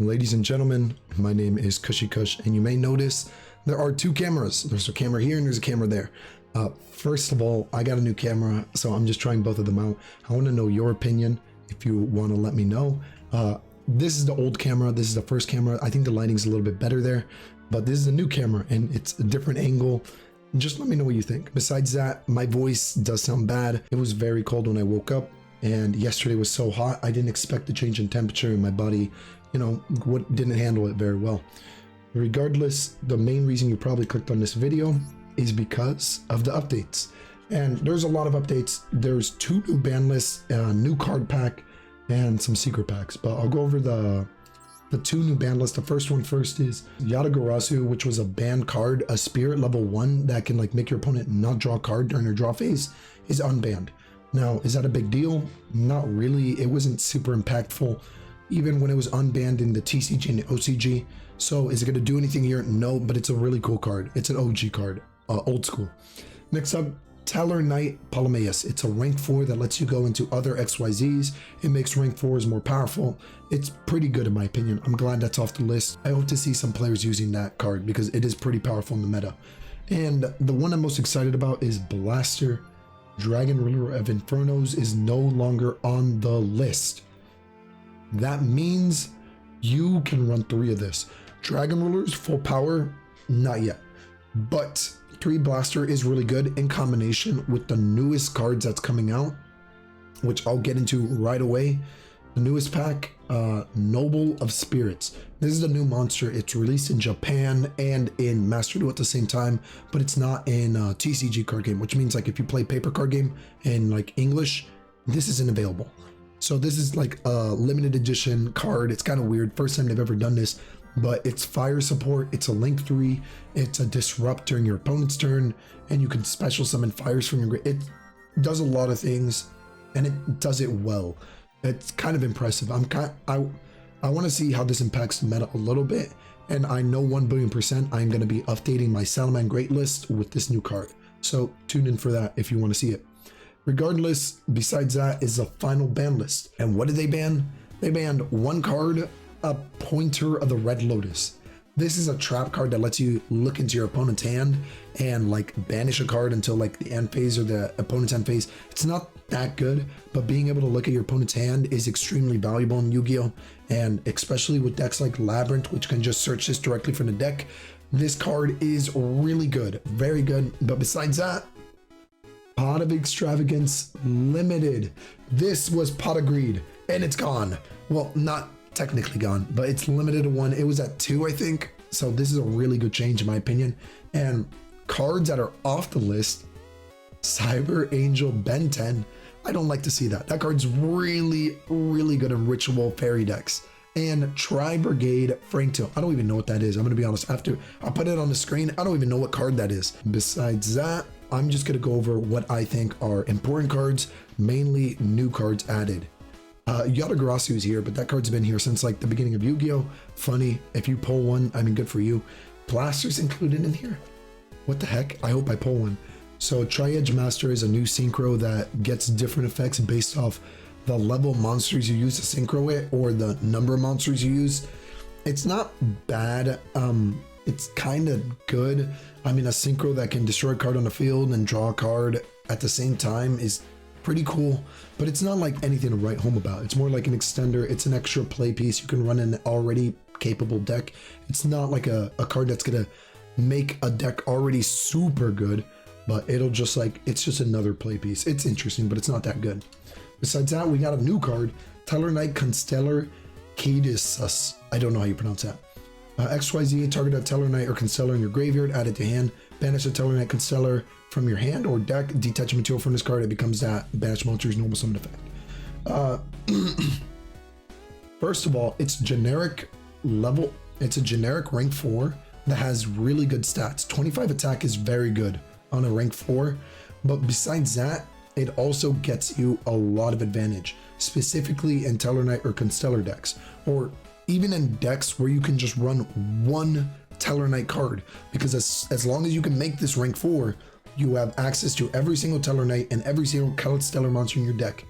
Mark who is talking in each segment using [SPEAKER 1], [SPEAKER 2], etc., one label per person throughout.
[SPEAKER 1] Ladies and gentlemen, my name is Cushy Kush, and you may notice there are two cameras. There's a camera here and there's a camera there. First of all, I got a new camera, so I'm just trying both of them out. I want to know your opinion if you want to let me know. This is the old camera. This is the first camera. I think the lighting's a little bit better there, but this is a new camera and it's a different angle. Just let me know what you think. Besides that, my voice does sound bad. It was very cold when I woke up, and yesterday was so hot. I didn't expect the change in temperature, and my body, didn't handle it very well. Regardless, the main reason you probably clicked on this video is because of the updates. And there's a lot of updates. There's two new ban lists, a new card pack, and some secret packs. But I'll go over the two new ban lists. The first one first is Yugioh, which was a banned card, a spirit level 1 that can make your opponent not draw a card during their draw phase, is unbanned. Now, is that a big deal? Not really. It wasn't super impactful, even when it was unbanned in the TCG and the OCG. So is it going to do anything here? No, but it's a really cool card. It's an OG card, old school. Next up, Tellarknight Ptolemaeus. It's a rank 4 that lets you go into other XYZs. It makes rank 4s more powerful. It's pretty good in my opinion. I'm glad that's off the list. I hope to see some players using that card because it is pretty powerful in the meta. And the one I'm most excited about is Blaster. Dragon Ruler of Infernos is no longer on the list. That means you can run 3 of this. Dragon Rulers, full power, not yet. But 3 Blaster is really good in combination with the newest cards that's coming out, which I'll get into right away. The newest pack, Noble of Spirits. This is a new monster. It's released in Japan and in Master Duel at the same time, but it's not in TCG card game, which means if you play paper card game in English, this isn't available. So this is a limited edition card. It's kind of weird. First time they've ever done this, but it's fire support. It's a link 3. It's a disrupt during your opponent's turn, and you can special summon fires from your. It does a lot of things, and it does it well. It's kind of impressive. I want to see how this impacts the meta a little bit, and I know 1,000,000,000% I'm going to be updating my Salaman Great list with this new card. So tune in for that if you want to see it. Regardless, besides that is the final ban list. And what did they ban? They banned 1 card, a Pointer of the Red Lotus. This is a trap card that lets you look into your opponent's hand and banish a card until the end phase or the opponent's end phase. It's not that good, but being able to look at your opponent's hand is extremely valuable in Yu-Gi-Oh! And especially with decks like Labyrinth, which can just search this directly from the deck, this card is really good, very good. But besides that, Pot of Extravagance Limited. This was Pot of Greed, and it's gone. Well, not technically gone, but it's limited to 1. It was at 2, I think. So this is a really good change in my opinion. And cards that are off the list, Cyber Angel Ben 10. I don't like to see that. That card's really, really good in Ritual Fairy decks. And Tri Brigade Franktail. I don't even know what that is. I'm going to be honest. I'll put it on the screen. I don't even know what card that is. Besides that, I'm just going to go over what I think are important cards, mainly new cards added. Yugioh is here, but that card's been here since the beginning of Yu-Gi-Oh! Funny, if you pull one, I mean, good for you. Blaster's included in here. What the heck? I hope I pull one. So Tri-Edge Master is a new synchro that gets different effects based off the level of monsters you use to synchro it or the number of monsters you use. It's not bad. It's kind of good. I mean, a synchro that can destroy a card on the field and draw a card at the same time is pretty cool, but it's not anything to write home about. It's more like an extender. It's an extra play piece. You can run an already capable deck. It's not a card that's gonna make a deck already super good, but it'll just it's just another play piece. It's interesting, but it's not that good. Besides that, we got a new card, Tellarknight Constellar Caduceus. I don't know how you pronounce that. XYZ, target a Tellarknight or Constellar in your graveyard, add it to hand, banish a Tellarknight Constellar from your hand or deck, detach a material from this card, it becomes that banish monster's normal summon effect. First of all, it's generic level, it's a generic rank 4 that has really good stats. 25 attack is very good on a rank 4, but besides that, it also gets you a lot of advantage, specifically in Tellarknight or Constellar decks, or even in decks where you can just run 1 Tellarknight card, because as long as you can make this rank 4, you have access to every single Tellarknight and every single Constellar monster in your deck,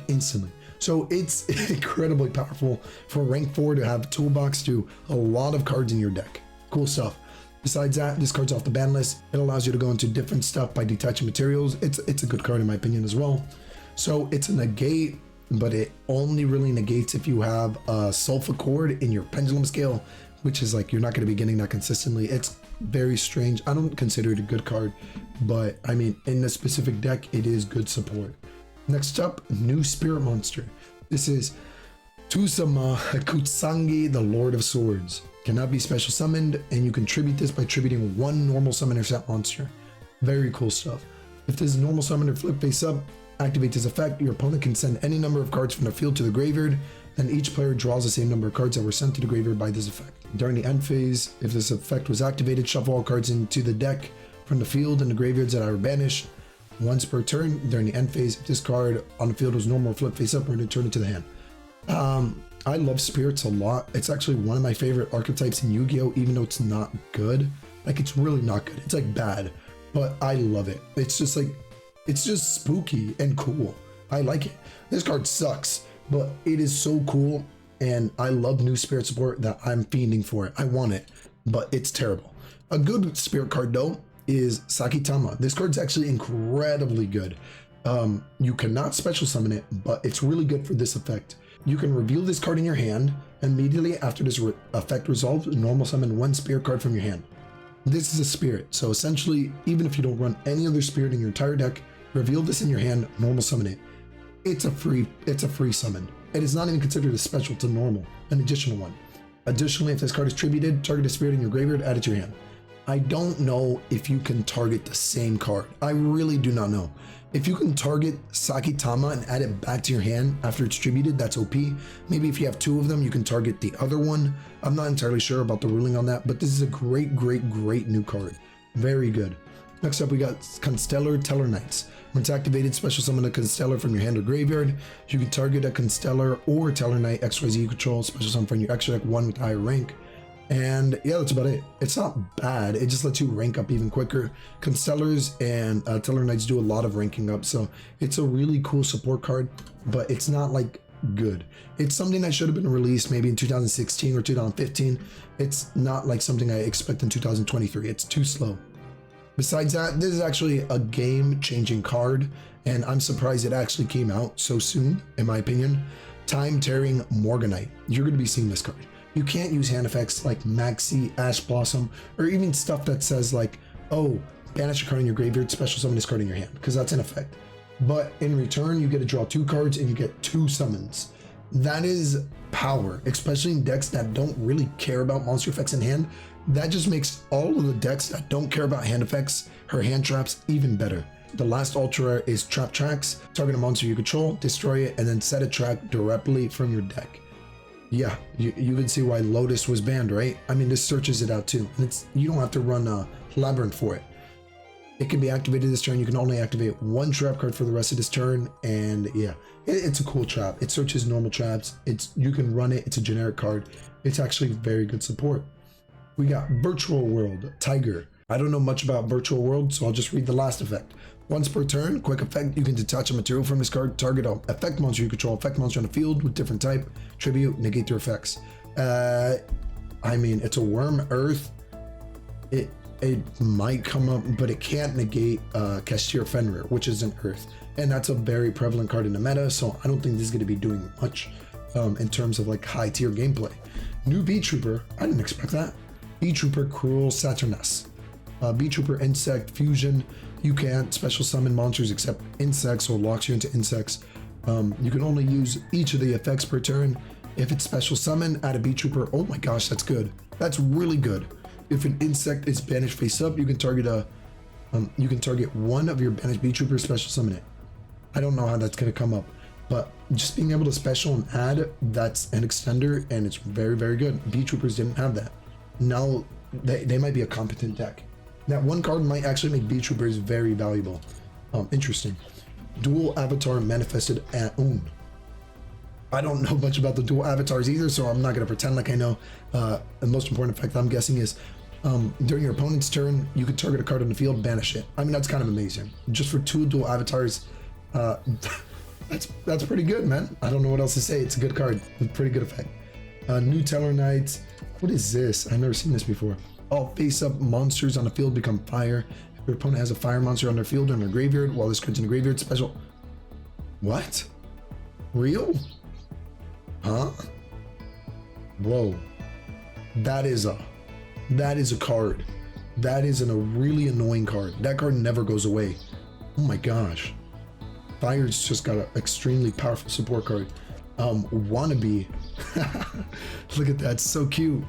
[SPEAKER 1] instantly. So it's incredibly powerful for rank 4 to have toolbox to a lot of cards in your deck. Cool stuff. Besides that, this card's off the ban list. It allows you to go into different stuff by detaching materials. It's a good card in my opinion as well. So it's a negate, but it only really negates if you have a Solfachord in your pendulum scale, which is like, you're not going to be getting that consistently. It's very strange. I don't consider it a good card, but I mean, in the specific deck, it is good support. Next up, new spirit monster. This is Tsumuha-Kutsunagi, the Lord of Swords. Cannot be special summoned, and you contribute this by tributing one normal summoner set monster. Very cool stuff. If this is normal summoner flip face up, activate this effect, your opponent can send any number of cards from the field to the graveyard, then each player draws the same number of cards that were sent to the graveyard by this effect. During the end phase, if this effect was activated, shuffle all cards into the deck from the field and the graveyards that are banished once per turn. During the end phase, if this card on the field was normal flip face up, we're going to turn it to the hand. I love spirits a lot. It's actually one of my favorite archetypes in Yu-Gi-Oh, even though it's not good. Like, it's really not good. It's like bad, but I love it. It's just like, it's just spooky and cool. I like it. This card sucks, but it is so cool, and I love new spirit support that I'm fiending for it. I want it, but it's terrible. A good spirit card though is Sakitama. This card's actually incredibly good. You cannot special summon it, but it's really good for this effect. You can reveal this card in your hand. Immediately after this effect resolves, normal summon one spirit card from your hand. This is a spirit, so essentially, even if you don't run any other spirit in your entire deck, reveal this in your hand, normal summon it. It's a free summon. It is not even considered a special to normal, an additional one. Additionally, if this card is tributed, target a spirit in your graveyard, add it to your hand. I don't know if you can target the same card. I really do not know. If you can target Sakitama and add it back to your hand after it's tributed, that's OP. Maybe if you have two of them, you can target the other one. I'm not entirely sure about the ruling on that, but this is a great new card. Very good. Next up, we got Constellar Tellarknights. When it's activated, special summon a Constellar from your hand or graveyard. You can target a Constellar or Tellarknight XYZ you control, special summon from your extra deck, one with higher rank. And yeah, that's about it. It's not bad. It just lets you rank up even quicker. Constellars and Tellarknights do a lot of ranking up, so it's a really cool support card, but it's not like good. It's something that should have been released maybe in 2016 or 2015. It's not like something I expect in 2023. It's too slow. Besides that, this is actually a game-changing card, and I'm surprised it actually came out so soon, in my opinion. Time-Tearing Morganite. You're going to be seeing this card. You can't use hand effects like Maxi, Ash Blossom, or even stuff that says like, oh, banish a card in your graveyard, special summon this card in your hand, because that's an effect. But in return, you get to draw 2 cards and you get 2 summons. That is power, especially in decks that don't really care about monster effects in hand. That just makes all of the decks that don't care about hand effects or hand traps even better. The last ultra is Trap Tracks. Target a monster you control, destroy it, and then set a track directly from your deck. Yeah, you can see why Lotus was banned, right? I mean, this searches it out too. And you don't have to run a Labyrinth for it. It can be activated this turn. You can only activate 1 trap card for the rest of this turn. And yeah, it's a cool trap. It searches normal traps. You can run it. It's a generic card. It's actually very good support. We got Virtual World, Tiger. I don't know much about Virtual World, so I'll just read the last effect. Once per turn, quick effect, you can detach a material from this card, target an effect monster you control, effect monster on the field with different type, tribute, negate their effects. I mean, it's a worm, earth. It might come up, but it can't negate Cashier Fenrir, which is an earth. And that's a very prevalent card in the meta, so I don't think this is going to be doing much in terms of like high tier gameplay. New Beetrooper, I didn't expect that. Beetrooper Cruel Saturnas. Beetrooper Insect Fusion. You can't special summon monsters except insects, so it locks you into insects. You can only use each of the effects per turn. If it's special summon, add a Beetrooper. Oh my gosh, that's good. That's really good. If an insect is banished face up, you can target one of your banished Beetroopers, special summon it. I don't know how that's gonna come up, but just being able to special and add, that's an extender, and it's very, very good. Beetroopers didn't have that. Now they might be a competent deck. That one card might actually make Beetroopers very valuable. Interesting. Dual Avatar Manifested at Ooze. I don't know much about the dual avatars either, so I'm not going to pretend like I know. The most important effect I'm guessing is during your opponent's turn, you can target a card on the field, banish it. I mean, that's kind of amazing. Just for 2 dual avatars, That's pretty good, man. I don't know what else to say. It's a good card. Pretty good effect. New Tellarknights. What is this? I've never seen this before. All face-up monsters on the field become fire. If your opponent has a fire monster on their field or in their graveyard, while this card's in the graveyard, special. What? Real? Huh? Whoa. That is a card. That is a really annoying card. That card never goes away. Oh my gosh. Fire's just got an extremely powerful support card. Wannabee. Look at that, so cute.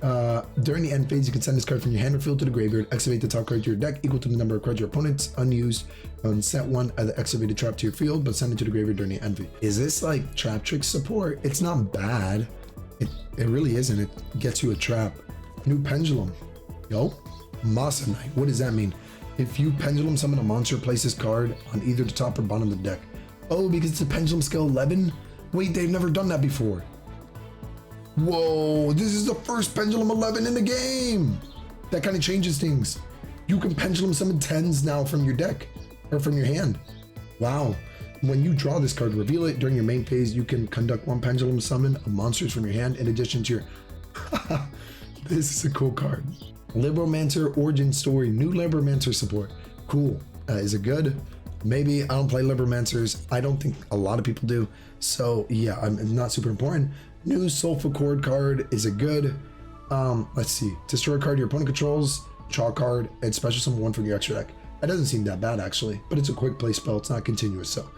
[SPEAKER 1] During the end phase, you can send this card from your hand or field to the graveyard, activate the top card to your deck equal to the number of cards your opponent's unused, and set one of the activated trap to your field, but send it to the graveyard during the end phase. Is this like trap trick support? It's not bad. It really isn't. It gets you a trap. New Pendulum. Yo, Morganite. What does that mean? If you pendulum summon a monster, place this card on either the top or bottom of the deck. Oh, because it's a pendulum skill 11? Wait, they've never done that before. Whoa, this is the first pendulum 11 in the game. That kind of changes things. You can pendulum summon 10s now from your deck or from your hand. Wow. When you draw this card, reveal it during your main phase, you can conduct one pendulum summon of monsters from your hand in addition to your... This is a cool card. Libromancer Origin Story, new Libromancer support. Cool. Is it good? Maybe. I don't play Libromancers. I don't think a lot of people do. So yeah, I'm not super important. New Solfachord card. Is it good? Let's see. Destroy a card your opponent controls, draw a card, and special summon one from your extra deck. That doesn't seem that bad actually, but it's a quick play spell. It's not continuous, so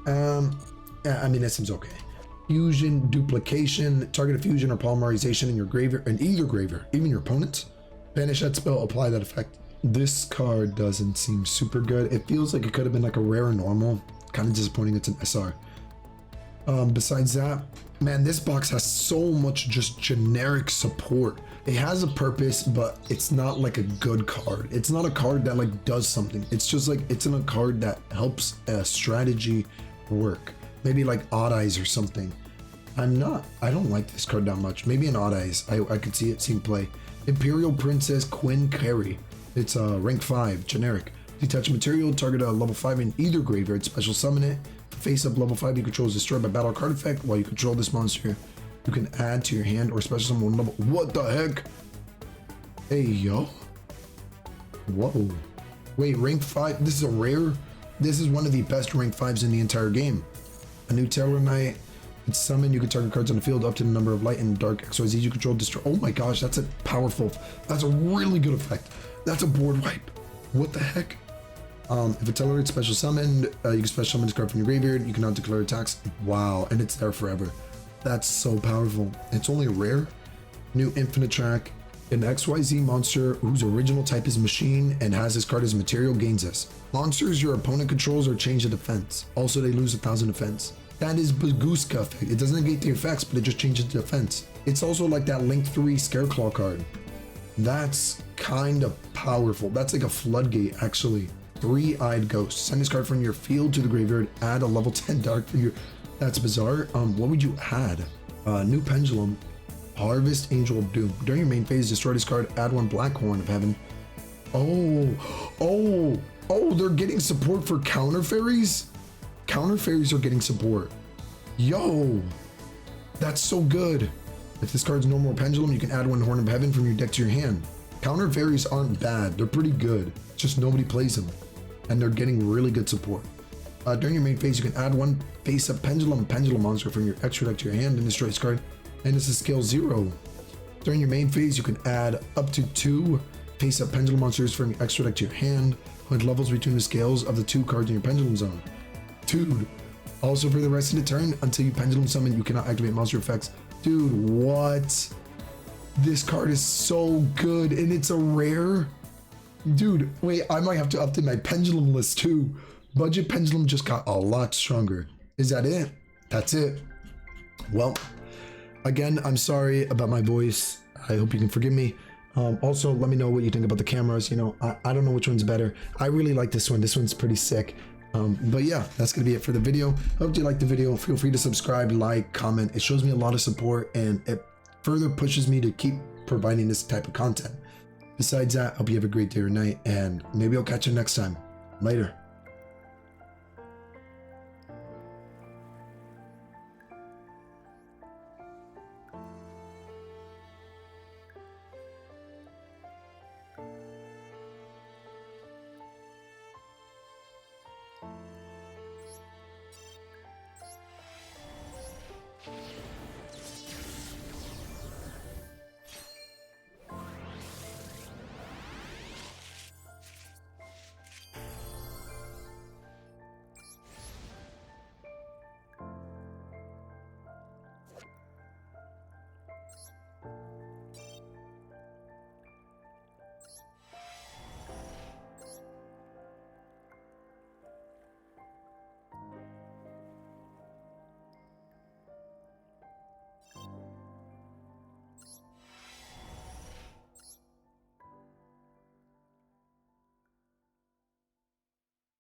[SPEAKER 1] yeah, I mean that seems okay. Fusion, duplication, target a fusion or polymerization in your graveyard, in either graveyard, even your opponent's. Banish that spell, apply that effect. This card doesn't seem super good. It feels like it could have been like a rare or normal. Kind of disappointing it's an SR. Besides that, man, this box has so much just generic support. It has a purpose, but it's not like a good card. It's not a card that like does something. It's just like, it's in a card that helps a strategy work. Maybe like Odd Eyes or something. I don't like this card that much. Maybe an Odd Eyes. I could see it seeing play. Imperial Princess Quinquery. It's a rank 5, generic. Detach material, target a level 5 in either graveyard, special summon it. Face up level 5 you control is destroyed by battle card effect. While you control this monster, you can add to your hand or special summon one level. What the heck? Hey, yo. Whoa. Wait, rank 5? This is a rare? This is one of the best rank 5s in the entire game. A new Tellarknight. It's summoned, you can target cards on the field up to the number of light and dark XYZ you control, destroy. Oh my gosh, that's a powerful, that's a really good effect. That's a board wipe. What the heck? If a Tellarknight special summoned, you can special summon this card from your graveyard, you cannot declare attacks. Wow, and it's there forever. That's so powerful. It's only rare. New Infinitrack. An XYZ monster whose original type is machine and has this card as material gains this. Monsters your opponent controls or change the defense. Also, they lose 1,000 defense. That is Baguska effect. It doesn't negate the effects, but it just changes the defense. It's also like that Link 3 Scareclaw card. That's kind of powerful. That's like a floodgate, actually. Three-Eyed Ghost. Send this card from your field to the graveyard. Add a level 10 dark figure. That's bizarre. What would you add? New Pendulum. Harvest Angel of Doom. During your main phase, destroy this card. Add one Black Horn of Heaven. Oh, they're getting support for counter fairies? Counter fairies are getting support. Yo, that's so good. If this card's no more pendulum, you can add one Horn of Heaven from your deck to your hand. Counter fairies aren't bad. They're pretty good. It's just nobody plays them. And they're getting really good support. During your main phase, you can add one face-up pendulum monster from your extra deck to your hand and destroy this card. And this is scale 0. During your main phase, you can add up to 2 face-up pendulum monsters from your extra deck to your hand with levels between the scales of the 2 cards in your pendulum zone. Dude, also for the rest of the turn, until you pendulum summon, you cannot activate monster effects. Dude, what? This card is so good, and it's a rare. Dude, wait, I might have to update my pendulum list too. Budget pendulum just got a lot stronger. Is that it? That's it. Well, again, I'm sorry about my voice. I hope you can forgive me. Also, let me know what you think about the cameras. You know, I don't know which one's better. I really like this one. This one's pretty sick. But yeah, that's gonna be it for the video. Hope you liked the video. Feel free to subscribe, like, comment. It shows me a lot of support and it further pushes me to keep providing this type of content. Besides that, hope you have a great day or night, and maybe I'll catch you next time. Later.